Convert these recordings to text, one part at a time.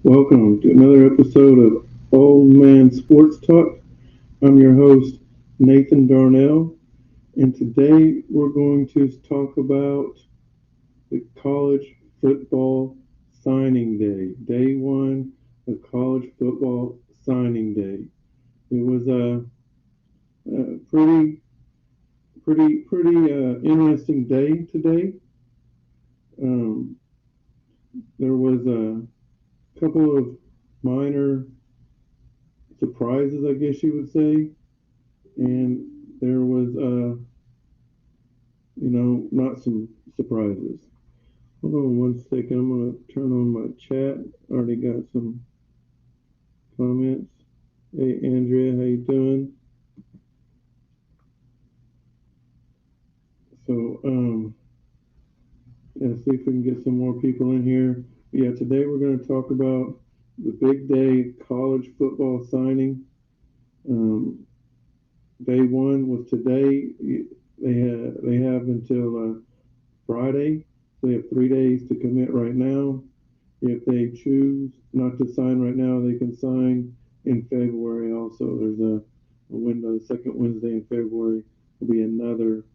Welcome to another episode of Old Man Sports Talk. I'm your host, Nathan Darnell, and today we're going to talk about the college football signing day, day one of college football signing day. It was a pretty interesting day today. Um, there was a couple of minor surprises, I guess you would say, and there was not some surprises. Hold on one second. I'm gonna turn on my chat. Already got some comments. Hey Andrea, how you doing? So yeah, see if we can get some more people in here. Yeah, today we're gonna talk about the big day college football signing. Um, Day one was today. They have until Friday. So they have 3 days to commit right now. If they choose not to sign right now, they can sign in February also. There's a window, the second Wednesday in February will be another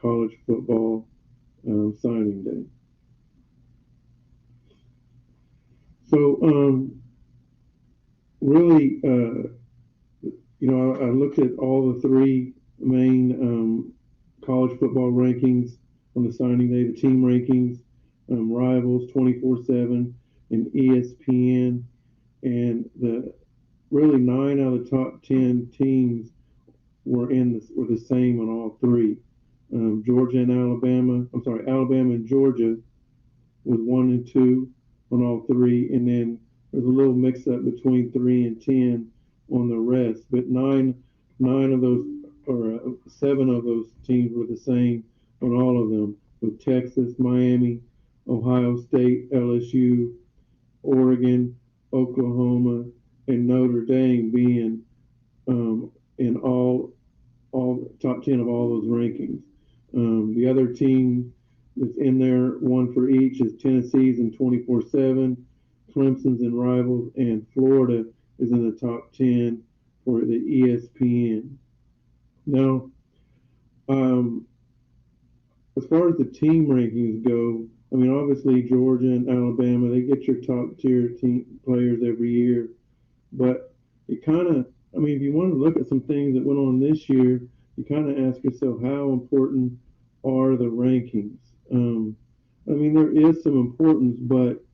college football signing day. So, really, I looked at all the three main college football rankings on the signing day, the team rankings, Rivals, 24/7, and ESPN, and the really 9 out of the top 10 teams were the same on all three. Georgia and Alabama. I'm sorry, Alabama and Georgia was 1 and 2 on all three, and then there's a little mix up between 3 and 10 on the rest. But nine of those or seven of those teams were the same on all of them, with Texas, Miami, Ohio State, LSU, Oregon, Oklahoma, and Notre Dame being in all top 10 of all those rankings. The other team that's in there, one for each, is Tennessee's in 24/7, Clemson's in Rivals, and Florida is in the top 10 for the ESPN. Now, um, as far as the team rankings go, I mean, obviously Georgia and Alabama, they get your top tier team players every year, but it kind of, I mean, if you want to look at some things that went on this year, you kind of ask yourself, how important are the rankings? I mean, there is some importance, but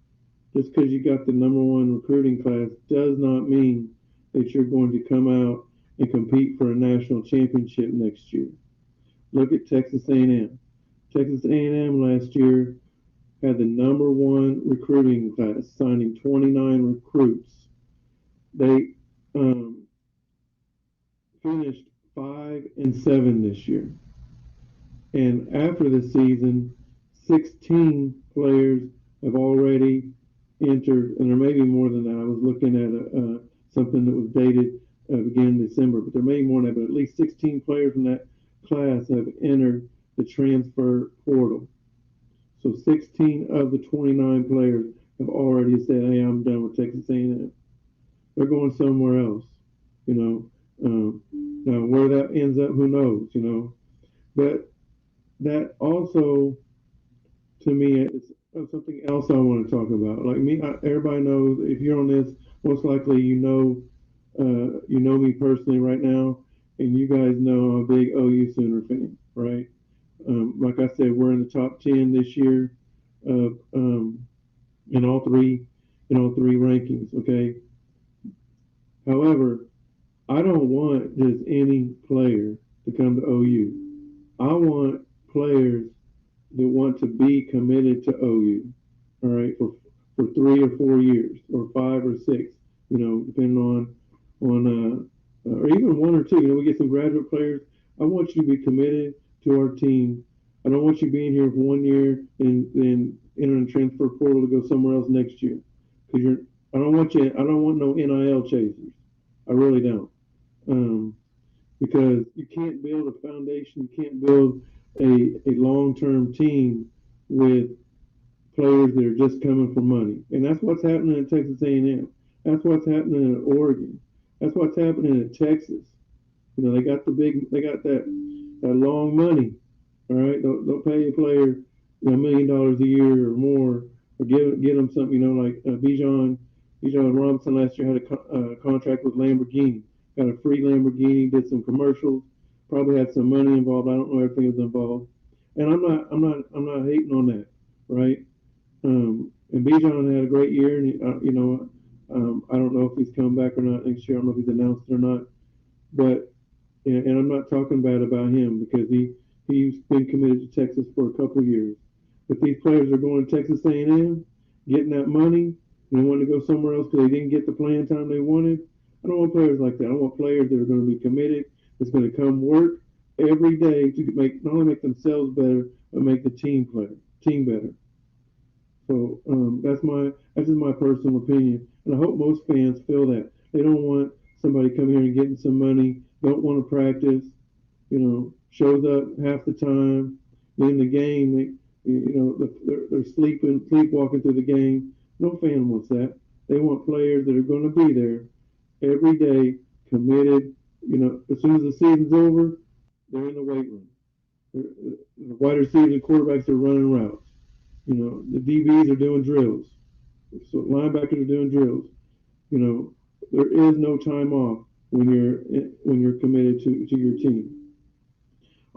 just because you got the number one recruiting class does not mean that you're going to come out and compete for a national championship next year. Look at Texas A&M. Texas A&M last year had the number one recruiting class, signing 29 recruits. They um, finished 5-7 this year, and after the season, 16 players have already entered, and there may be more than that. I was looking at something that was dated beginning in December, but there may be more than that. But at least 16 players in that class have entered the transfer portal. So 16 of the 29 players have already said, "Hey, I'm done with Texas A&M." They're going somewhere else. You know, now where that ends up, who knows? But that also, to me, is something else I want to talk about. Like me, everybody knows if you're on this, most likely you know me personally right now, and you guys know I'm a big OU Sooner fan, right? Like I said, we're in the top 10 this year of in all three rankings. Okay. However, I don't want just any player to come to OU. I want players that want to be committed to OU. All right, for 3 or 4 years, or 5 or 6. Depending on or even 1 or 2. We get some graduate players. I want you to be committed to our team. I don't want you being here for 1 year and then entering the transfer portal to go somewhere else next year. Because you're, I don't want you. I don't want no NIL chasers. I really don't. Because you can't build a foundation. You can't build a long term team with players that are just coming for money, and that's what's happening at Texas A&M. That's what's happening at Oregon. That's what's happening at Texas. They got they got that long money. All right, they'll pay a player, $1 million a year or more, or get them something. Like Bijan Robinson last year had a contract with Lamborghini, got a free Lamborghini, did some commercials, probably had some money involved. I don't know everything was involved, and I'm not hating on that, right? And Bijan had a great year, and I don't know if he's coming back or not next year. I don't know if he's announced it or not, but and I'm not talking bad about him because he's been committed to Texas for a couple of years. But these players are going to Texas A&M, getting that money, and they want to go somewhere else because they didn't get the playing time they wanted. I don't want players like that. I want players that are going to be committed, that's going to come work every day to not only make themselves better, but make the team better. So that's just my personal opinion, and I hope most fans feel that they don't want somebody coming here and getting some money, don't want to practice, shows up half the time. In the game, they're sleepwalking through the game. No fan wants that. They want players that are going to be there every day, committed. As soon as the season's over, they're in the weight room. The wide receivers and quarterbacks are running routes. The DBs are doing drills. So linebackers are doing drills. There is no time off when you're committed to your team.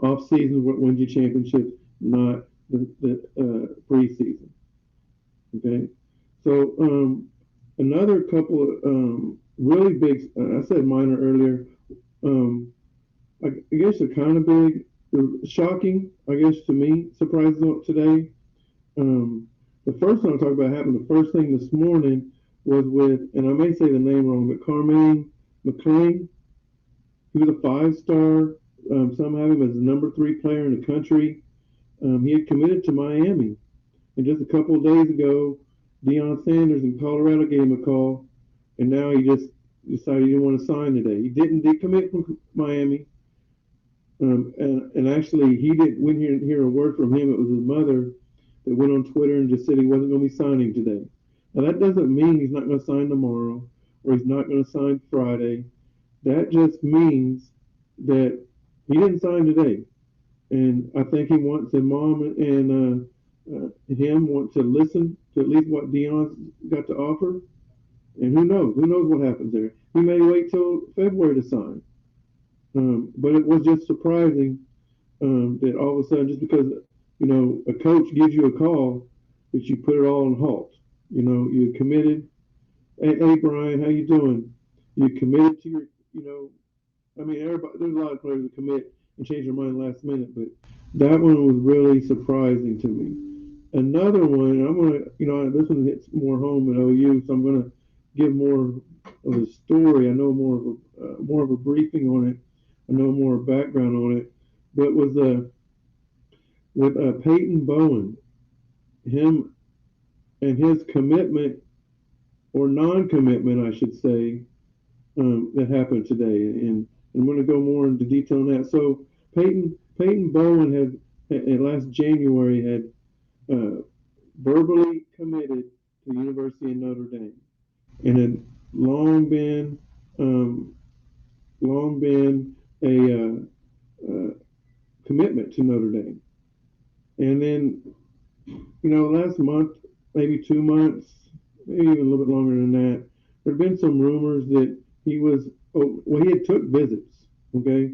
Off season is what wins you championships, not the preseason. Okay, so another couple of really big. I said minor earlier. I guess they're kind of big, shocking. I guess to me, surprises today. The first one I talked about happened. The first thing this morning was with, and I may say the name wrong, but Carmaine McClain. He was a 5-star. Some have him as the number 3 player in the country. He had committed to Miami, and just a couple of days ago, Deion Sanders in Colorado gave him a call, and now he just decided he didn't want to sign today. He didn't decommit from Miami, and actually he didn't. We didn't hear a word from him. It was his mother that went on Twitter and just said he wasn't going to be signing today. Now that doesn't mean he's not going to sign tomorrow or he's not going to sign Friday. That just means that he didn't sign today. And I think he wants his mom and him want to listen to at least what Deion's got to offer. And who knows? Who knows what happens there? He may wait till February to sign. But it was just surprising that all of a sudden, just because a coach gives you a call, that you put it all on halt. You're committed. Hey, Brian, how you doing? You committed to everybody. There's a lot of players that commit and change their mind last minute, but that one was really surprising to me. Another one, I'm gonna, this one hits more home at OU, so I'm gonna give more of a story. I know more of a briefing on it. I know more background on it, but was with Peyton Bowen, him and his commitment or non-commitment, I should say, that happened today, and I'm going to go more into detail on that. So Peyton Bowen had last January had verbally committed to the University of Notre Dame, and had long been a commitment to Notre Dame. And then, last month, maybe 2 months, maybe even a little bit longer than that, there have been some rumors that he had took visits, okay?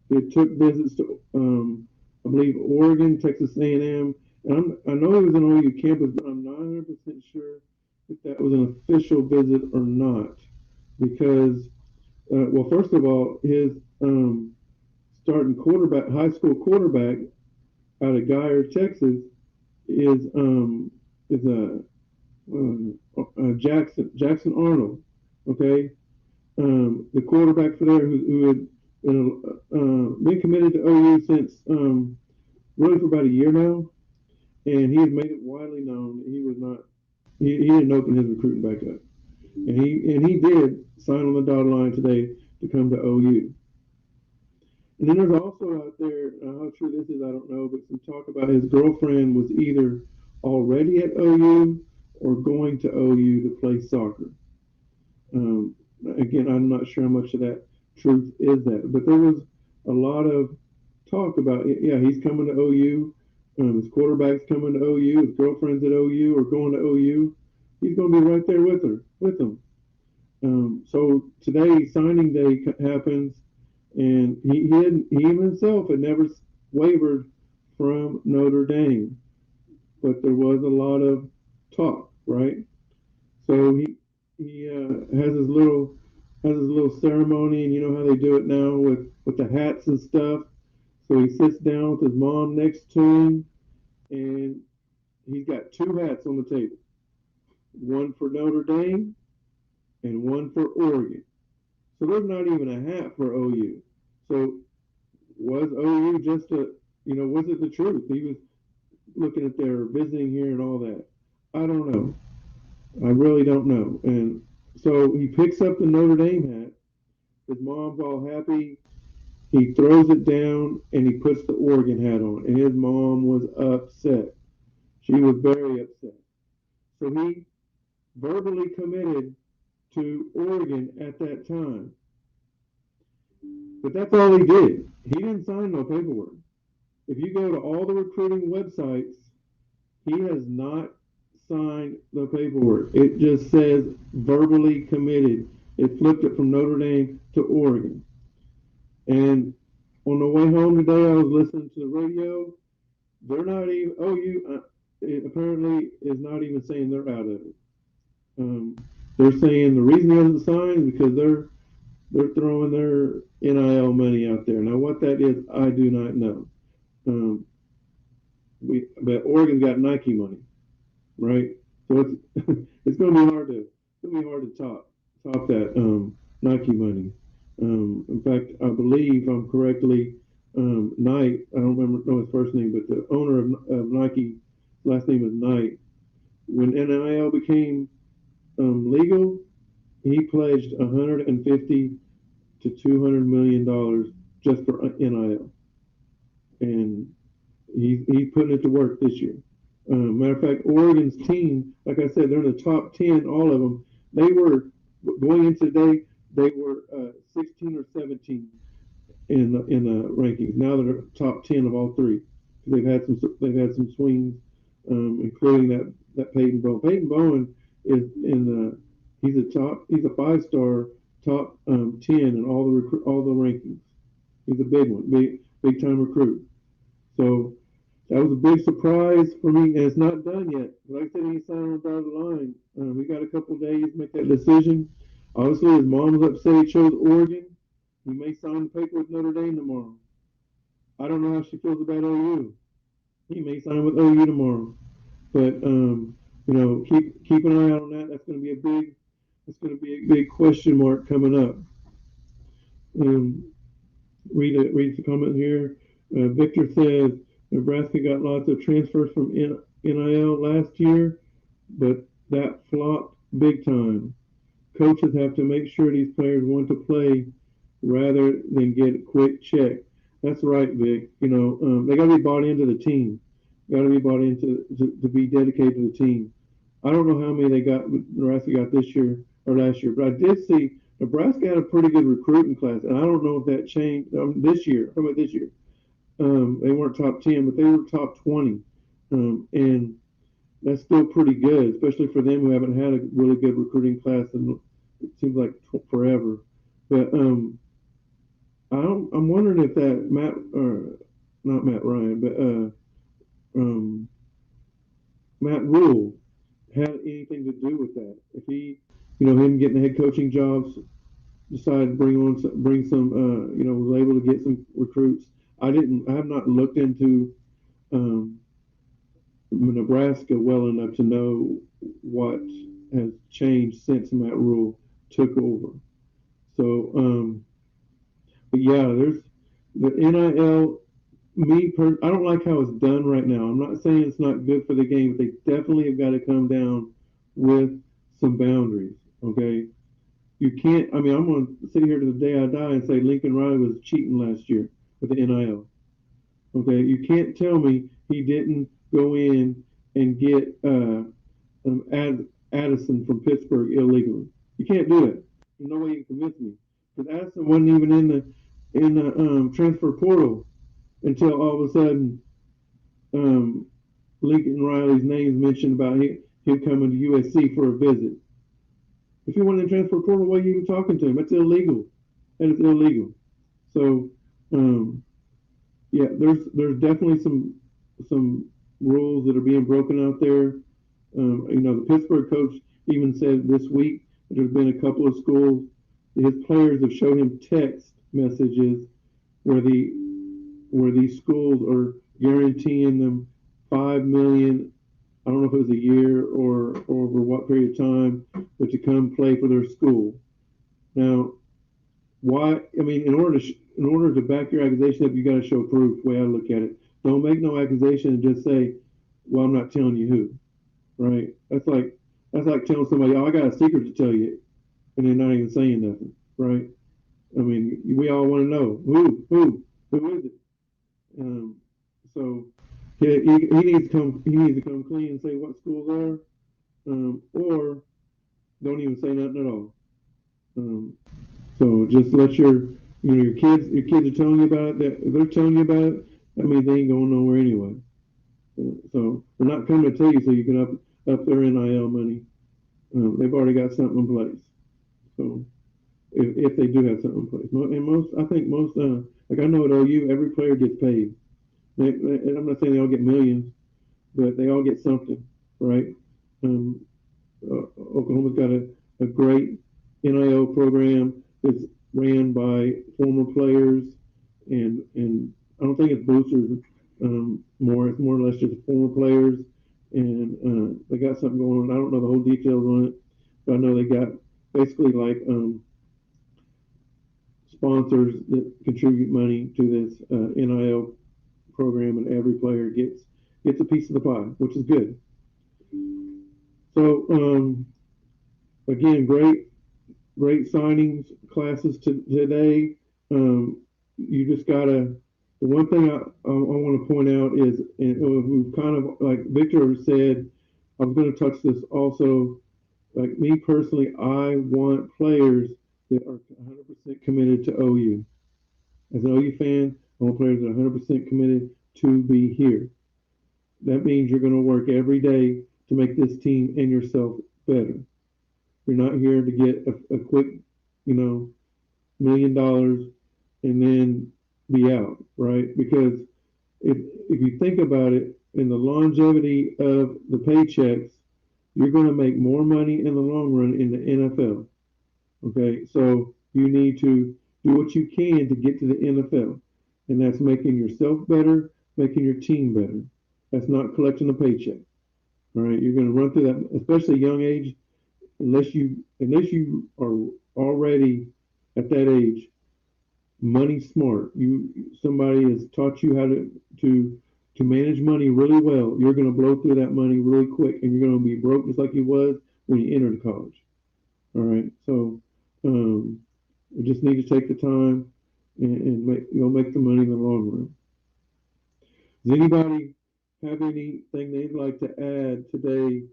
He had took visits to, I believe, Oregon, Texas A&M, and I know he was on OU campus, but I'm not 100% sure if that was an official visit or not, because, well, first of all, his starting quarterback, high school quarterback out of Guyer, Texas, is Jackson Arnold, okay? The quarterback for there who had been committed to OU since really for about a year now, and he has made it widely known that he was not. He didn't open his recruiting back up, and he did sign on the dotted line today to come to OU. And then there's also out there, how true this is, I don't know, but some talk about his girlfriend was either already at OU or going to OU to play soccer. Um, Again, I'm not sure how much of that truth is that, but there was a lot of talk about, yeah, he's coming to OU. His quarterback's coming to OU. His girlfriend's at OU or going to OU. He's going to be right there with them. So today, signing day happens, and he himself had never wavered from Notre Dame, but there was a lot of talk, right? So he has his little ceremony, and you know how they do it now with the hats and stuff. So he sits down with his mom next to him, and he's got two hats on the table, one for Notre Dame and one for Oregon. So there's not even a hat for OU. So was OU just was it the truth? He was looking at their visiting here and all that. I don't know. I really don't know. And so he picks up the Notre Dame hat. His mom's all happy. He throws it down and he puts the Oregon hat on. And his mom was upset. She was very upset. So he verbally committed to Oregon at that time. But that's all he did. He didn't sign no paperwork. If you go to all the recruiting websites, he has not signed the paperwork. It just says verbally committed. It flipped it from Notre Dame to Oregon. And on the way home today, I was listening to the radio. They're not even OU. It apparently is not even saying they're out of it. They're saying the reason he hasn't signed is because they're throwing their NIL money out there. Now, what that is, I do not know. But Oregon's got Nike money, right? So it's going to be hard to top that Nike money. In fact, I believe, if I'm correctly, Knight. I don't know his first name, but the owner of Nike, last name is Knight. When NIL became legal, he pledged 150 to 200 million dollars just for NIL, and he's putting it to work this year. Matter of fact, Oregon's team, like I said, they're in the top 10, all of them. They were going into today. They were 16 or 17 in the rankings. Now they're top 10 of all three. They've had some swings, including that Peyton Bowen. Peyton Bowen is in the he's a 5-star top 10 in all the rankings. He's a big one, big time recruit. So that was a big surprise for me, and it's not done yet. Like I said, he signed on the dotted line. We got a couple days to make that decision. Obviously, his mom was upset he chose Oregon. He may sign the paper with Notre Dame tomorrow. I don't know how she feels about OU. He may sign with OU tomorrow, but keep an eye out on that. That's going to be a big question mark coming up. Read the comment here. Victor says Nebraska got lots of transfers from NIL last year, but that flopped big time. Coaches have to make sure these players want to play rather than get a quick check. That's right, Vic. They got to be bought into the team. Got to be bought into to be dedicated to the team. I don't know how many Nebraska got this year or last year, but I did see Nebraska had a pretty good recruiting class, and I don't know if that changed this year. How about this year? They weren't top 10, but they were top 20, and that's still pretty good, especially for them who haven't had a really good recruiting class in it seems like forever. But I'm wondering if that not Matt Ryan, but Matt Rule had anything to do with that. If he, him getting the head coaching jobs, decided to bring some, was able to get some recruits. I have not looked into Nebraska well enough to know what has changed since Matt Rule took over. So, but yeah, there's the NIL. I don't like how it's done right now. I'm not saying it's not good for the game, but they definitely have got to come down with some boundaries. Okay, you can't. I mean, I'm going to sit here to the day I die and say Lincoln Riley was cheating last year with the NIL. Okay, you can't tell me he didn't go in and get Addison from Pittsburgh illegally. You can't do it. There's no way you can convince me. Because Addison wasn't even in the transfer portal until all of a sudden um, Lincoln Riley's name's mentioned about him coming to USC for a visit. If you want to transfer portal, why are you even talking to him? That's illegal. That is illegal. So, um, yeah, there's definitely some rules that are being broken out there. The Pittsburgh coach even said this week that there's been a couple of schools. His players have showed him text messages where these schools are guaranteeing them 5 million. I don't know if it was a year or over what period of time, but to come play for their school. Now, why? I mean, in order to back your accusation up, you got to show proof. The way I look at it, don't make no accusation and just say, "Well, I'm not telling you who." Right? That's like telling somebody, "Oh, I got a secret to tell you," and they're not even saying nothing. Right? I mean, we all want to know who is it. Um, so he needs to come clean and say what schools are, or don't even say nothing at all. Um, so just let your kids are telling you about it. That if they're telling you about it, that means they ain't going nowhere anyway. So they're not coming to tell you so you can up their NIL money. They've already got something in place. So if they do have something in place, and I think most, like I know at OU, every player gets paid. I'm not saying they all get millions, but they all get something, right? Um, Oklahoma's got a great NIL program that's ran by former players, and I don't think it's boosters. It's more or less just former players, and they got something going on. I don't know the whole details on it, but I know they got basically like sponsors that contribute money to this NIL program, and every player gets a piece of the pie, which is good. So again, great signings classes today. You just gotta. The one thing I want to point out is, and we've kind of like Victor said, I was going to touch this also. Like me personally, I want players that are 100% committed to OU. As an OU fan, I want players that are 100% committed to be here. That means you're going to work every day to make this team and yourself better. You're not here to get a quick, $1 million and then be out, right? Because if you think about it, in the longevity of the paychecks, you're going to make more money in the long run in the NFL. Okay, so you need to do what you can to get to the NFL, and that's making yourself better, making your team better. That's not collecting a paycheck. All right, you're going to run through that, especially young age, unless you are already at that age money smart. Somebody has taught you how to manage money really well. You're going to blow through that money really quick, and you're going to be broke just like you was when you entered college. All right, so we just need to take the time and make the money in the long run. Does anybody have anything they'd like to add today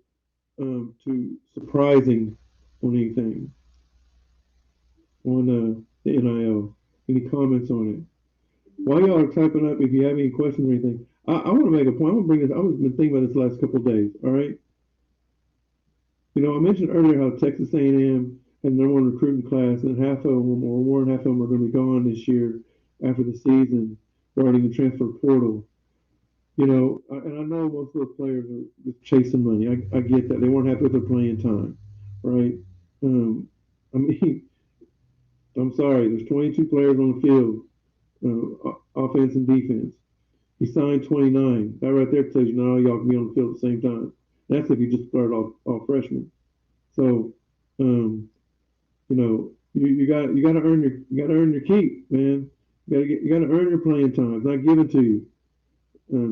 to surprising on anything on the NIL? Any comments on it? While y'all are typing up, if you have any questions or anything, I want to make a point. I want to bring this. I've been thinking about this the last couple of days. All right. I mentioned earlier how Texas A&M had their one recruiting class, and half of them, or more than half of them, are going to be gone this year after the season, regarding the transfer portal. And I know most of those players are just chasing money. I get that. They weren't happy with their playing time, right? I mean, I'm sorry. There's 22 players on the field, offense and defense. He signed 29. That right there tells you not all y'all can be on the field at the same time. That's if you just start off freshman. So, you got to earn your keep, man. You got to earn your playing time. It's not given to you.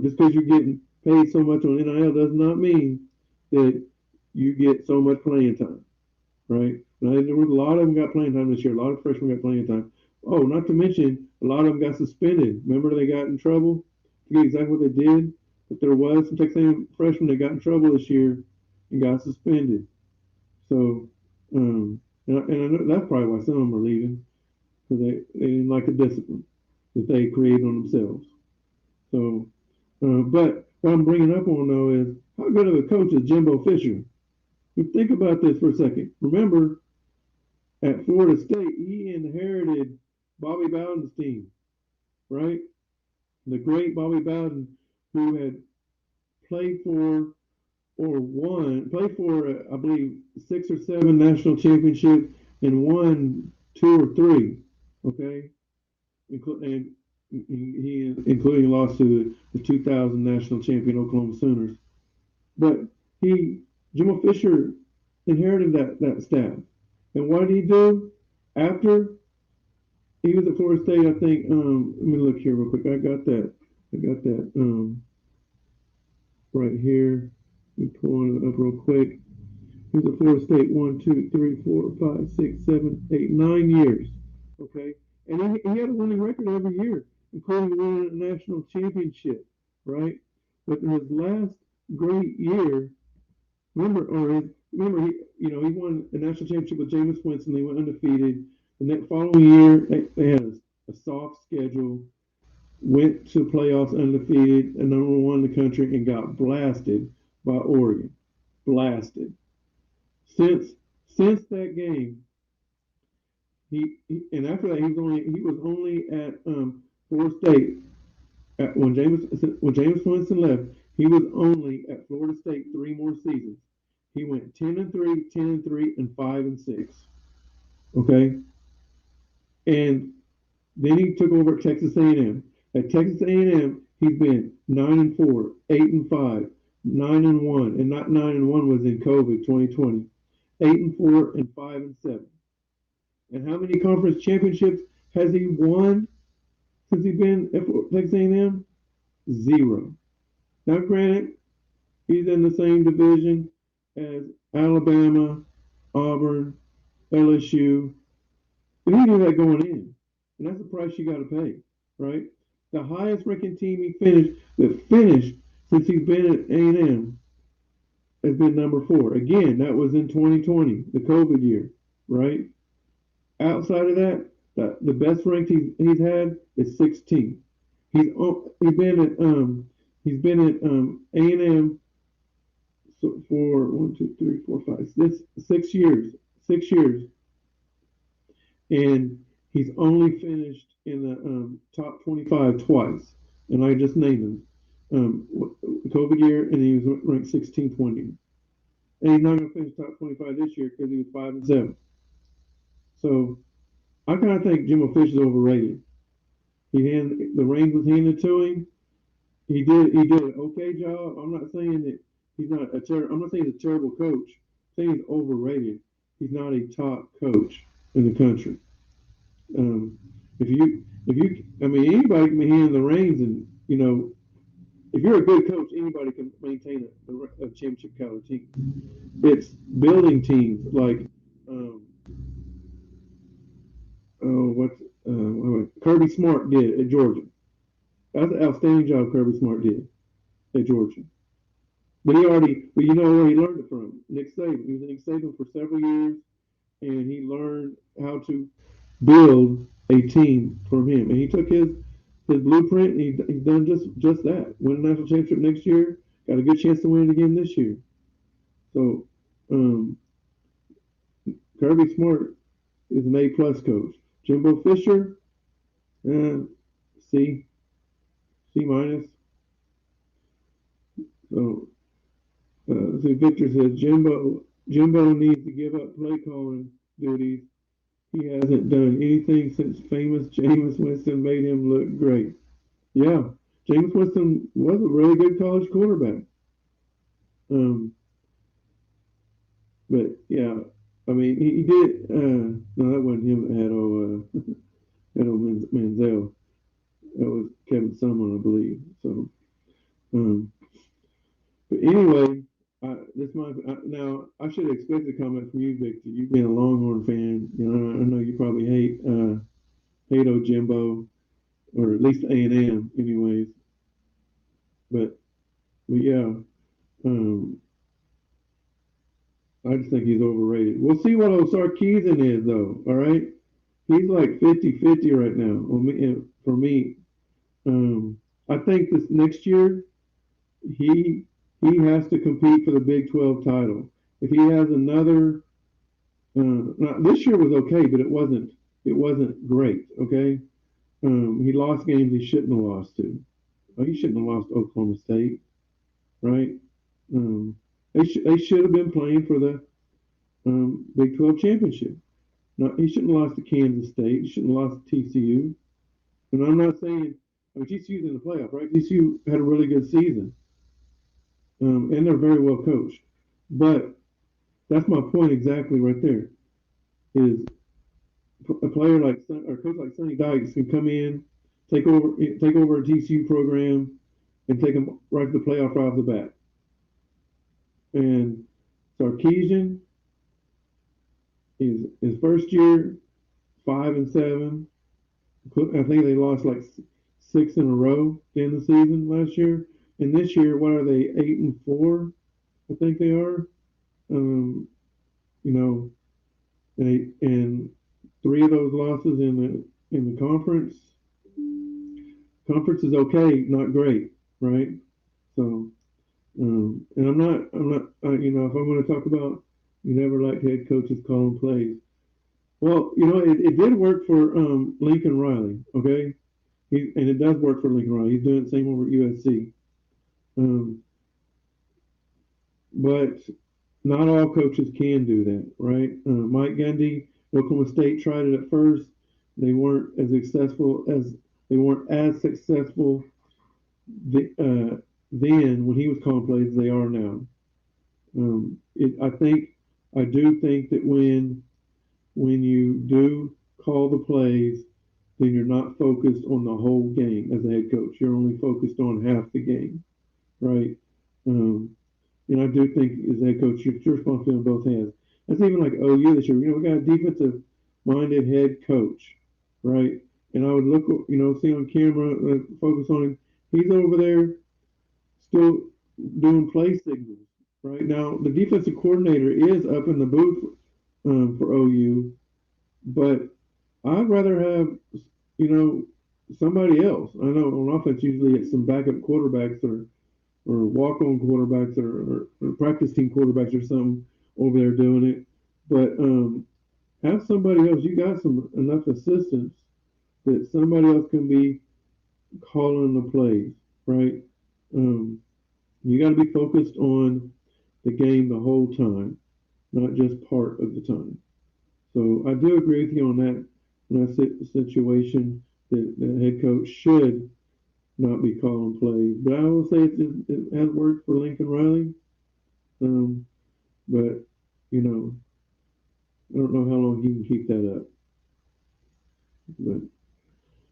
Just because you're getting paid so much on NIL does not mean that you get so much playing time, right? Now, there was a lot of them got playing time this year. A lot of freshmen got playing time. Oh, not to mention a lot of them got suspended. Remember they got in trouble? I forget exactly what they did, But there was some Texas A&M freshmen that got in trouble this year and got suspended. So, and I know that's probably why some of them are leaving because they didn't like the discipline that they created on themselves. So, but what I'm bringing up on though is how good of a coach is Jimbo Fisher? Think about this for a second. Remember, at Florida State, he inherited Bobby Bowden's team, right? The great Bobby Bowden, who had played for played for, I believe, 6 or 7 national championships and won 2 or 3. Okay, and he including lost to the 2000 national champion Oklahoma Sooners. But Jimbo Fisher inherited that staff. And what did he do after he was at Florida State? I think. Let me look here real quick. I got that. Right here. Let me pull it up real quick. He was at Florida State 1, 2, 3, 4, 5, 6, 7, 8, 9 years. Okay, and he had a winning record every year, including winning a national championship. Right, but in his last great year, remember he won a national championship with Jameis Winston. They went undefeated. The next following year, they had a soft schedule. Went to playoffs undefeated, and #1 in the country, and got blasted by Oregon. Blasted. Since that game, and after that he was only at Florida State when James Winston left. He was only at Florida State 3 more seasons. He went 10-3, 10-3, and 5-6. Okay, and then he took over at Texas A&M. At Texas A&M, he's been 9-4, 8-5, 9-1, and not 9-1 was in COVID 2020. 8-4 and 5-7. And how many conference championships has he won since he's been at Texas A&M? 0. Now, granted, he's in the same division as Alabama, Auburn, LSU, but he knew that going in, and that's the price you got to pay, right? The highest ranking team that finished since he's been at A&M has been #4. Again, that was in 2020, the COVID year, right? Outside of that, the best ranked he's had is 16. He's been at A&M for 1, 2, 3, 4, 5, 6 years. 6 years, and he's only finished in the top 25 twice, and I just named them. COVID year, and he was ranked 16th one year, and he's not going to finish top 25 this year because he was 5-7. So I kind of think Jimbo Fish is overrated. The reins was handed to him. He did an okay job. I'm not saying that I'm not saying he's a terrible coach. I'm saying he's overrated. He's not a top coach in the country. I mean, anybody can be handing the reins, and if you're a good coach, anybody can maintain a championship caliber team. It's building teams like what Kirby Smart did at Georgia. That's an outstanding job Kirby Smart did at Georgia. But you know where he learned it from? Nick Saban. He was Nick Saban for several years, and he learned how to build a team from him. And he took his blueprint, and he's done just that. Win a national championship next year. Got a good chance to win it again this year. So Kirby Smart is an A+ coach. Jimbo Fisher, C, C-. So Victor says Jimbo needs to give up play calling duties. He hasn't done anything since famous Jameis Winston made him look great. Yeah, Jameis Winston was a really good college quarterback. But yeah, I mean he did. No, that wasn't him that had Manziel. That was Kevin Sumlin, I believe. So, but anyway, now I should have expected a comment from you, Victor. You being a Longhorn fan, I know you probably hate old Jimbo, or at least A&M, anyways. But But yeah, um, I just think he's overrated. We'll see what Sarkeesian is, though. All right, he's like 50-50 right now. For me, um, I think this next year he he has to compete for the Big 12 title. If he has another, now, this year was okay, but it wasn't great. Okay, he lost games he shouldn't have lost to. Oh, he shouldn't have lost to Oklahoma State, right? Um, they should have been playing for the Big 12 championship. No, he shouldn't have lost to Kansas State. He shouldn't have lost to TCU. And I'm not saying, I mean, TCU's in the playoff, right? TCU had a really good season, and they're very well coached. But that's my point exactly right there. Is a player like or a coach like Sonny Dykes can come in, take over a TCU program, and take them right to the playoff right off the bat. And Sarkeesian, his first year, 5-7. I think they lost like six in a row in the season last year. And this year, what are they? 8-4, I think they are. Um, you know, and three of those losses in the conference. Conference is okay, not great, right? So, and if I'm going to talk about, you never like head coaches calling plays. Well, it did work for Lincoln Riley, okay? And it does work for Lincoln Riley. He's doing the same over at USC. Um, but not all coaches can do that, right? Mike Gundy, Oklahoma State tried it at first. They weren't as successful as they weren't as successful then when he was calling plays as they are now. I do think that when you do call the plays, then you're not focused on the whole game as a head coach. You're only focused on half the game, right? Um, and I do think as a head coach, you're responsible on both hands. That's even like OU this year. We got a defensive minded head coach, right? And I would look, see on camera, focus on him. He's over there still doing play signals, right? Now, the defensive coordinator is up in the booth for OU, but I'd rather have, somebody else. I know on offense, usually it's some backup quarterbacks or walk-on quarterbacks or practice team quarterbacks or something over there doing it. But have somebody else. You got some enough assistants that somebody else can be calling the plays, right? Um, you got to be focused on the game the whole time, not just part of the time. So I do agree with you on that. In that situation, that the head coach should not be calling plays. But I will say it has worked for Lincoln Riley. Um, but you know, I don't know how long he can keep that up. But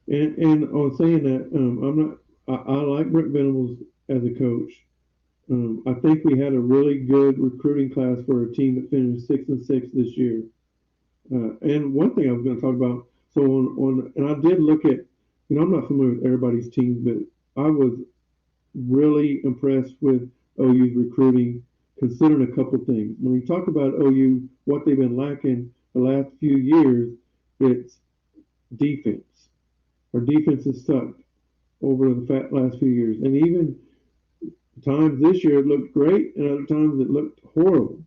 and on saying that, I'm not. I like Brent Venables as a coach. I think we had a really good recruiting class for a team that finished 6-6 this year. And one thing I was going to talk about, so and I did look at, I'm not familiar with everybody's team, but I was really impressed with OU's recruiting, considering a couple things. When we talk about OU, what they've been lacking the last few years, it's defense. Our defense has sucked over the last few years, and even times this year it looked great, and other times it looked horrible.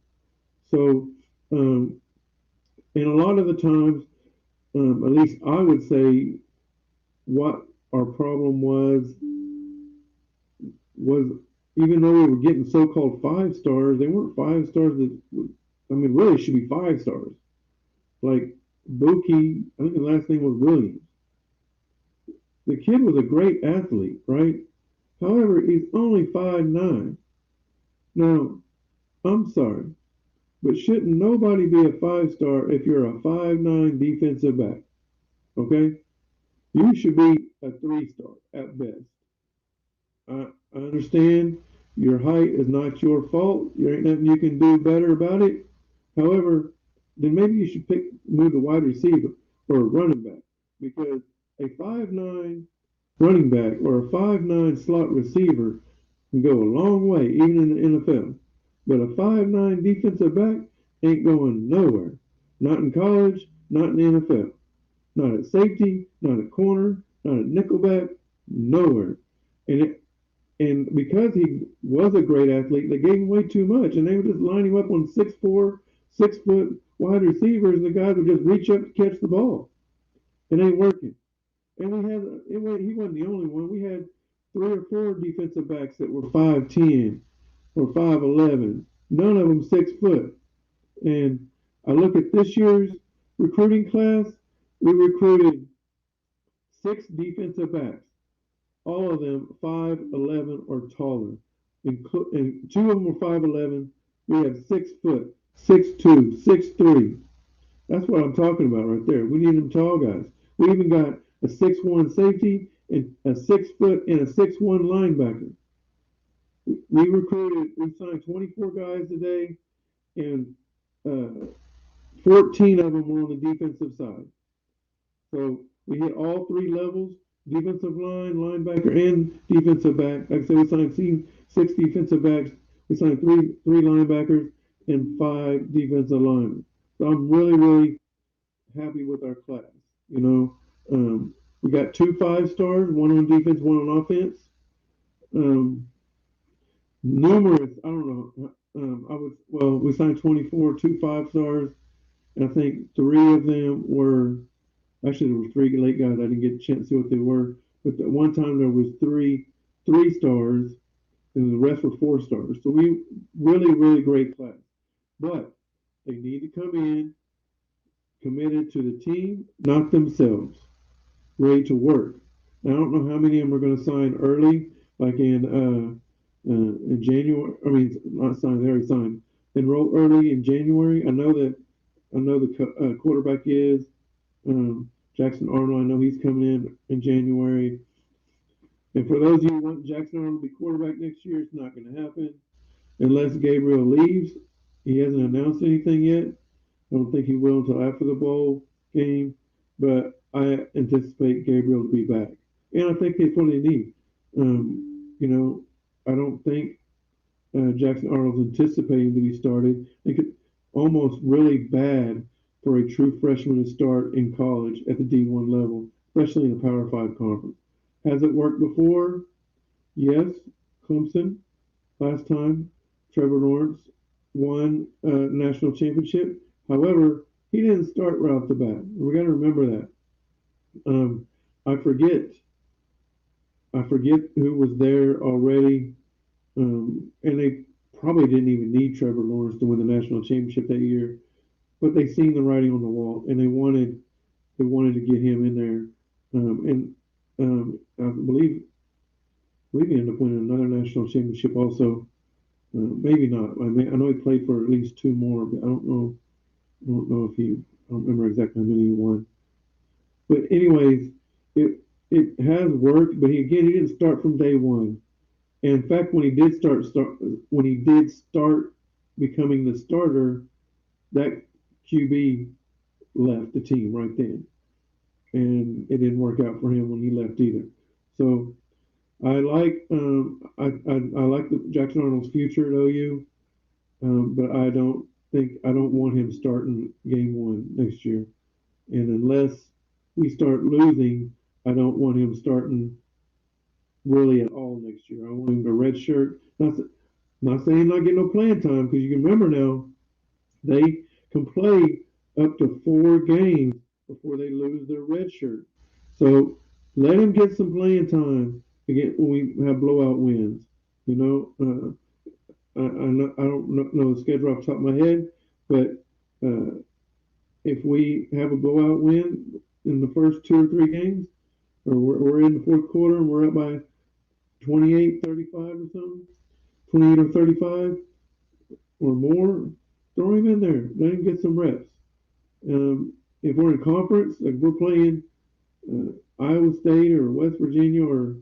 So, and a lot of the times, at least I would say, what our problem was even though we were getting so-called 5 stars, they weren't 5 stars that I mean really should be 5 stars. Like Buki, I think the last name was Williams. The kid was a great athlete, right? However, he's only 5'9". Now, I'm sorry, but shouldn't nobody be a 5 star if you're a 5'9" defensive back? Okay? You should be a 3 star at best. I understand your height is not your fault. There ain't nothing you can do better about it. However, then maybe you should move the wide receiver or a running back because a 5'9" running back or a 5'9" slot receiver can go a long way, even in the NFL. But a 5'9" defensive back ain't going nowhere. Not in college, not in the NFL. Not at safety, not at corner, not at nickelback, nowhere. And because he was a great athlete, they gave him way too much, and they would just line him up on 6'4", 6 foot wide receivers, and the guys would just reach up to catch the ball. It ain't working. And he wasn't the only one. We had 3 or 4 defensive backs that were 5'10" or 5'11". None of them 6 foot. And I look at this year's recruiting class. We recruited 6 defensive backs, all of them 5'11" or taller. And 2 of them were 5'11". We have 6 foot, 6'2", 6'3". That's what I'm talking about right there. We need them tall guys. We even got a 6'1" safety and a 6 foot and a 6'1" linebacker. We signed 24 guys today, and 14 of them were on the defensive side. So we hit all 3 levels: defensive line, linebacker, and defensive back. Like I said, we signed 6 defensive backs. We signed three linebackers and 5 defensive linemen. So I'm really, really happy with our class. You know, we got 2 5 stars, one on defense, one on offense. Um, numerous, I don't know. We signed 24, 2 5 stars, and I think 3 of them were. Actually, there were 3 late guys. I didn't get a chance to see what they were. But at one time there was 3 stars, and the rest were 4 stars. So we really, really great class. But they need to come in committed to the team, not themselves, ready to work. Now, I don't know how many of them are going to sign early, like in January. I mean, not sign. They already signed. Enroll early in January. I know the quarterback is. Jackson Arnold, I know he's coming in January. And for those of you who want Jackson Arnold to be quarterback next year, it's not going to happen unless Gabriel leaves. He hasn't announced anything yet. I don't think he will until after the bowl game, but I anticipate Gabriel to be back. And I think it's what they need. You know, I don't think Jackson Arnold's anticipating to be started. It could almost really bad for a true freshman to start in college at the D1 level, especially in the Power 5 conference. Has it worked before? Yes. Clemson, last time, Trevor Lawrence won a national championship. However, he didn't start right off the bat. We got to remember that. I forget. I forget who was there already, and they probably didn't even need Trevor Lawrence to win the national championship that year. But they seen the writing on the wall, and they wanted to get him in there. I believe he ended up winning another national championship also. Maybe not. I know he played for at least 2 more, but I don't know. I don't know if he. I don't remember exactly how many he won. But anyways, it has worked. But he didn't start from day one. And in fact, when he did start becoming the starter, that QB left the team right then, and it didn't work out for him when he left either. So I like I like the Jackson Arnold's future at OU, but I don't want him starting game 1 next year, and unless we start losing, I don't want him starting really at all next year. I want him to redshirt. Not saying not getting no playing time, because you can remember now they can play up to 4 games before they lose their red shirt. So let him get some playing time again when we have blowout wins. You know, I don't know the schedule off the top of my head, but if we have a blowout win in the first 2 or 3 games, or we're in the fourth quarter and we're up by 28-35 or something, 28 or 35 or more, throw him in there. Let him get some reps. If we're in conference, like we're playing Iowa State or West Virginia or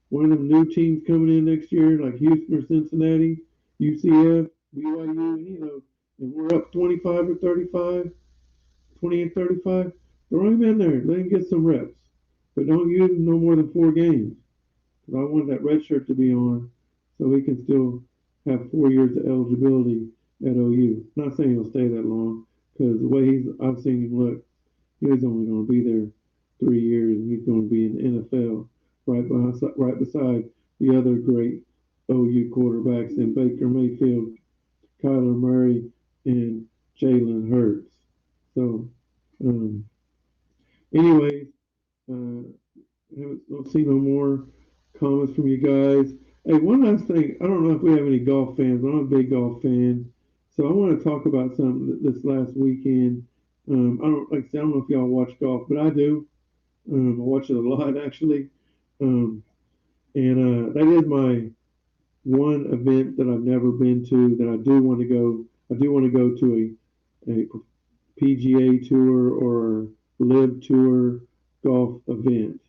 one of them new teams coming in next year, like Houston or Cincinnati, UCF, BYU, any of those, and we're up 25 or 35, 28-35, throw him in there. Let him get some reps. But don't use him no more than 4 games. I want that red shirt to be on so he can still have 4 years of eligibility at OU. Not saying he'll stay that long, because the way I've seen him look, he's only going to be there 3 years, and he's going to be in the NFL right beside the other great OU quarterbacks in Baker Mayfield, Kyler Murray, and Jalen Hurts. So, um, anyways, uh, don't see no more comments from you guys. Hey, one last thing. I don't know if we have any golf fans, but I'm a big golf fan. So I want to talk about something this last weekend. I don't like I said, I don't know if y'all watch golf, but I do. I watch it a lot actually. Um, and that is my one event that I've never been to that I do want to go. I do want to go to a PGA Tour or Live Tour golf event.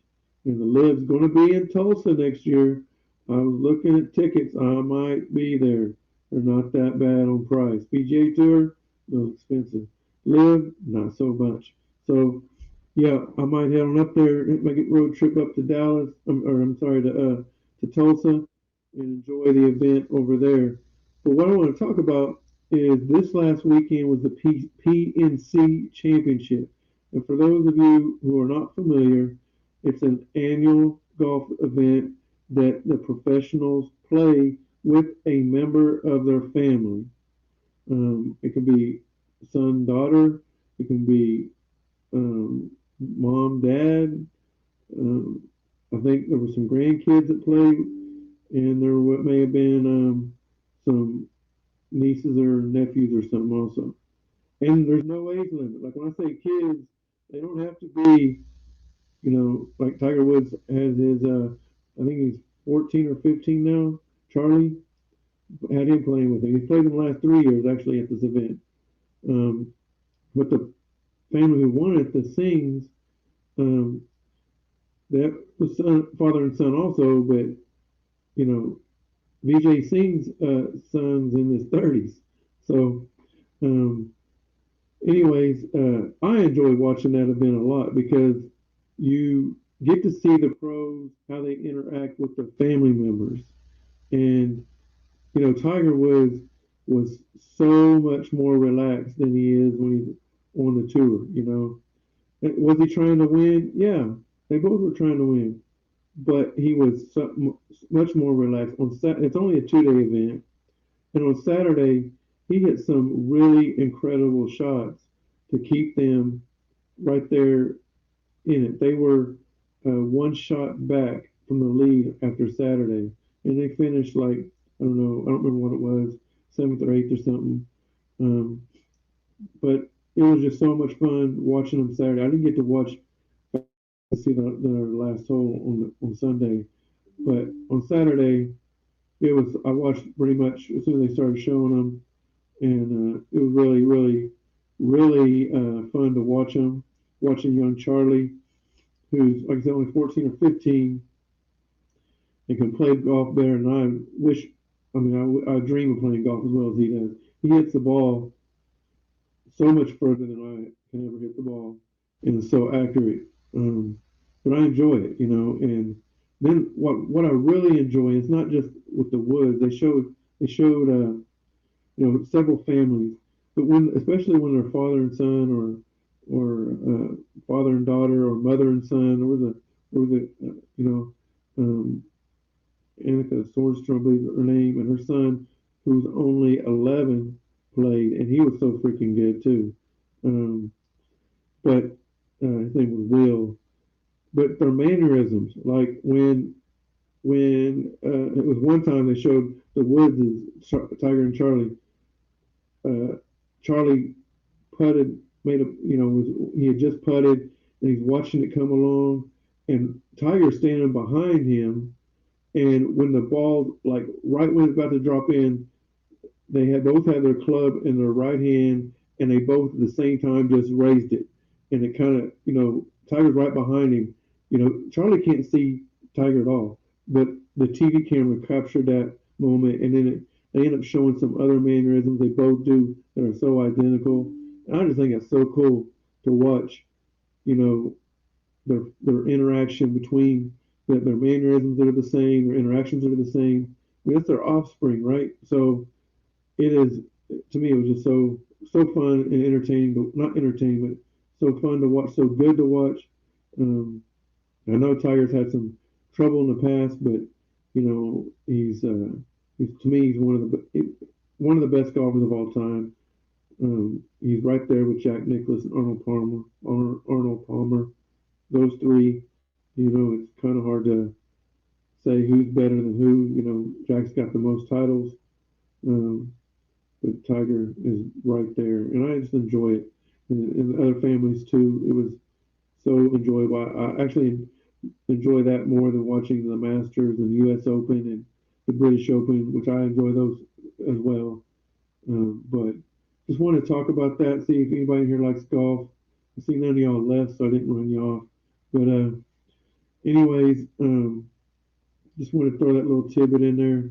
And the Live's going to be in Tulsa next year. I was looking at tickets. I might be there. They're not that bad on price. PGA Tour, no expensive. Live, not so much. So, yeah, I might head on up there, make a road trip up to Dallas, or I'm sorry, to Tulsa, and enjoy the event over there. But what I want to talk about is this last weekend was the PNC Championship. And for those of you who are not familiar, it's an annual golf event that the professionals play with a member of their family. It can be son, daughter, it can be mom, dad. Um, I think there were some grandkids that played, and there may have been some nieces or nephews or something also. And there's no age limit. Like when I say kids, they don't have to be, like Tiger Woods has his, I think he's 14 or 15 now. Charlie had him playing with him. He's played in the last 3 years actually at this event. Um, but the family who won it, the Sings, um, that was father and son also, but you know, VJ Singh's son's in his 30s. So, um, anyways, I enjoy watching that event a lot because you get to see the pros, how they interact with their family members. And, Tiger was so much more relaxed than he is when he's on the tour. Was he trying to win? Yeah, they both were trying to win. But he was much more relaxed. It's only a 2-day event. And on Saturday, he hit some really incredible shots to keep them right there in it. They were one shot back from the lead after Saturday, and they finished like I don't know, I don't remember what it was, seventh or eighth or something. Um, but it was just so much fun watching them Saturday. I didn't get to watch see the last hole on Sunday, but on Saturday I watched pretty much as soon as they started showing them, and it was really, really, really fun to watch them. Watching young Charlie, who's like I said, only 14 or 15, and can play golf better than I wish. I mean, I dream of playing golf as well as he does. He hits the ball so much further than I can ever hit the ball, and it's so accurate. But I enjoy it. And then what I really enjoy is not just with the woods. They showed several families, but especially when they're father and son or father and daughter or mother and son or the Annika Swordstrom, I believe her name, and her son, who's only 11, played, and he was so freaking good too. Um, but his name was Will. But their mannerisms, like when it was one time they showed the Woods as Tiger and Charlie. Uh, Charlie putted, made a, he had just putted, and he's watching it come along, and Tiger's standing behind him. And when the ball, like right when it's about to drop in, they had both had their club in their right hand, and they both at the same time just raised it, and it kind of, Tiger's right behind him. Charlie can't see Tiger at all, but the TV camera captured that moment, and then they end up showing some other mannerisms they both do that are so identical. And I just think it's so cool to watch, you know, their interaction between their mannerisms that are the same, their interactions that are the same, that's their offspring, right? So it is, to me, it was just so fun and entertaining, but not entertaining, but so fun to watch, so good to watch. Um, I know Tiger's had some trouble in the past, but he's to me he's one of the best golfers of all time. He's right there with Jack Nicklaus and Arnold Palmer. Arnold Palmer, those three. It's kind of hard to say who's better than who. Jack's got the most titles, um, but Tiger is right there, and I just enjoy it. And other families too. It was so enjoyable. I actually enjoy that more than watching the Masters and the U.S. Open and the British Open, which I enjoy those as well. But just want to talk about that, see if anybody here likes golf. I see none of y'all left, so I didn't run you off. But anyways, just want to throw that little tidbit in there.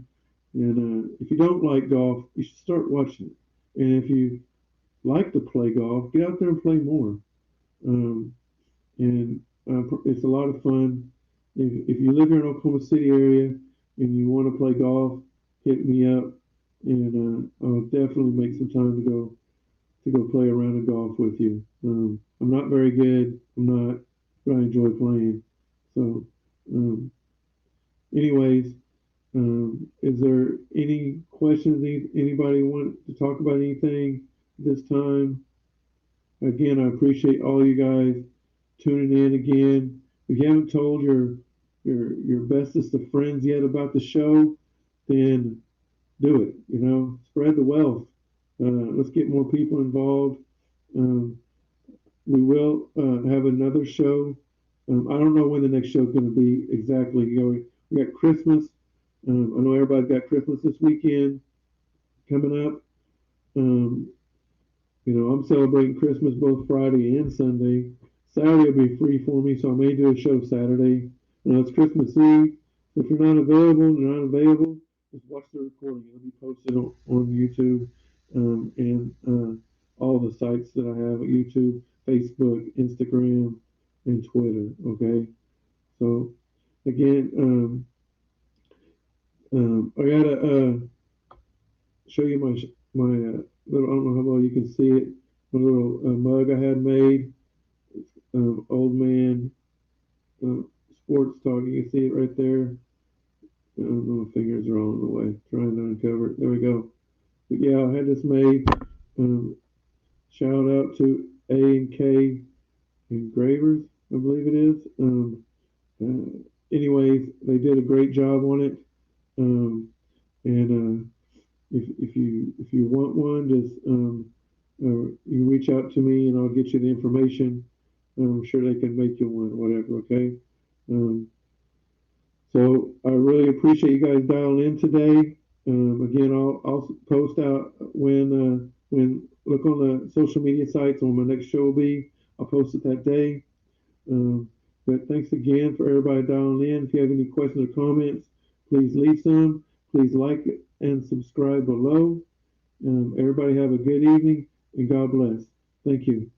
And if you don't like golf, you should start watching it. And if you like to play golf, get out there and play more. Um, and it's a lot of fun. If you live here in Oklahoma City area and you want to play golf, hit me up, and I'll definitely make some time to go play a round of golf with you. I'm not very good. I'm not, but I enjoy playing. So, um, anyways, is there any questions? Anybody want to talk about anything this time? Again, I appreciate all you guys tuning in again. If you haven't told your bestest of friends yet about the show, then do it. Spread the wealth. Let's get more people involved. Um, we will have another show. I don't know when the next show is going to be exactly. We got Christmas. I know everybody's got Christmas this weekend coming up. Um, I'm celebrating Christmas both Friday and Sunday. Saturday will be free for me, so I may do a show Saturday. It's Christmas Eve. So if you're not available, just watch the recording. It'll be posted on YouTube and all the sites that I have: YouTube, Facebook, Instagram, and Twitter. Okay. So again, I gotta show you my little. I don't know how well you can see it. My little mug I had made. Old man uh, sports talk. You can see it right there. I don't know, my fingers are all in the way. Trying to uncover it. There we go. But yeah, I had this made. Um, Shout out to A and K Engravers, I believe it is. Anyways, they did a great job on it. Um, and if you want one, just you reach out to me and I'll get you the information. I'm sure they can make you one, whatever. Okay. Um, so I really appreciate you guys dialing in today. Again, I'll post out when look on the social media sites on my next show will be. I'll post it that day. Um, but thanks again for everybody dialing in. If you have any questions or comments, please leave some. Please like and subscribe below. Everybody have a good evening and God bless. Thank you.